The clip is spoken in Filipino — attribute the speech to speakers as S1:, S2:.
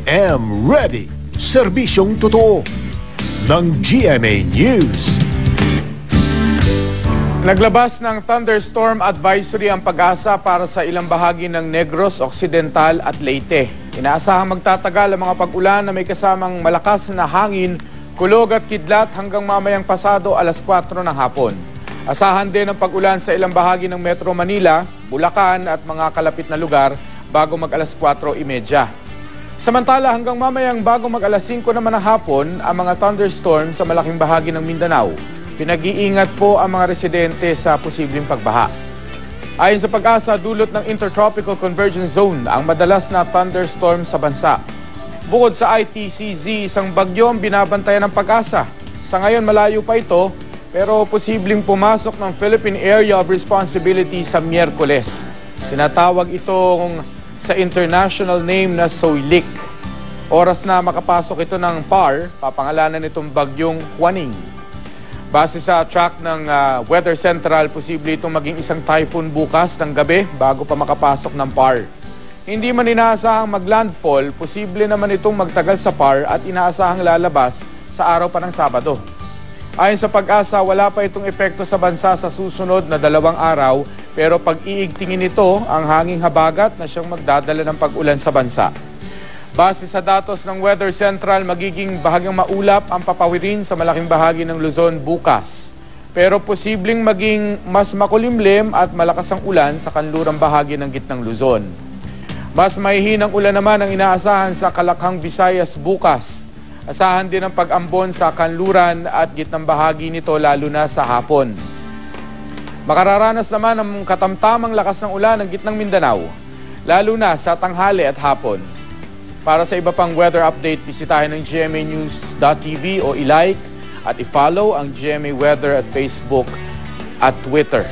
S1: Ready, serbisyong totoo ng GMA News.
S2: Naglabas ng thunderstorm advisory ang Pag-asa para sa ilang bahagi ng Negros Occidental at Leyte. Inaasahang magtatagal ang mga pag-ulan na may kasamang malakas na hangin, kulog at kidlat hanggang mamayang pasado alas 4 ng hapon. Asahan din ang pag-ulan sa ilang bahagi ng Metro Manila, Bulacan at mga kalapit na lugar bago mag alas 4:30. Samantala hanggang mamayang bago mag alas 5 naman ng hapon ang mga thunderstorm sa malaking bahagi ng Mindanao. Pinag-iingat po ang mga residente sa posibleng pagbaha. Ayon sa Pag-asa, dulot ng Intertropical Convergence Zone ang madalas na thunderstorm sa bansa. Bukod sa ITCZ, isang bagyo ang binabantayan ng Pag-asa. Sa ngayon malayo pa ito, pero posibleng pumasok ng Philippine Area of Responsibility sa Miyerkules. Tinatawag itong sa international name na Soilik. Oras na makapasok ito ng PAR, papangalanan itong bagyong Juaning. Base sa track ng Weather Central, posible itong maging isang typhoon bukas ng gabi bago pa makapasok ng PAR. Hindi man inaasahang mag-landfall, posible naman itong magtagal sa PAR at inaasahang lalabas sa araw pa ng Sabado. Ayon sa Pag-asa, wala pa itong epekto sa bansa sa susunod na 2 araw, pero pag-iigtingin ito ang hanging habagat na siyang magdadala ng pag-ulan sa bansa. Base sa datos ng Weather Central, magiging bahagyang maulap ang papawirin sa malaking bahagi ng Luzon bukas. Pero posibleng maging mas makulimlim at malakas ang ulan sa kanlurang bahagi ng gitnang Luzon. Mas mahihinang ulan naman ang inaasahan sa Kalakhang, Visayas bukas. Asahan din ang pag-ambon sa kanluran at gitnang bahagi nito lalo na sa hapon. Makararanas naman ang katamtamang lakas ng ulan ng gitnang Mindanao, lalo na sa tanghali at hapon. Para sa iba pang weather update, bisitahin ang gmanews.tv o i-like at i-follow ang GMA Weather at Facebook at Twitter.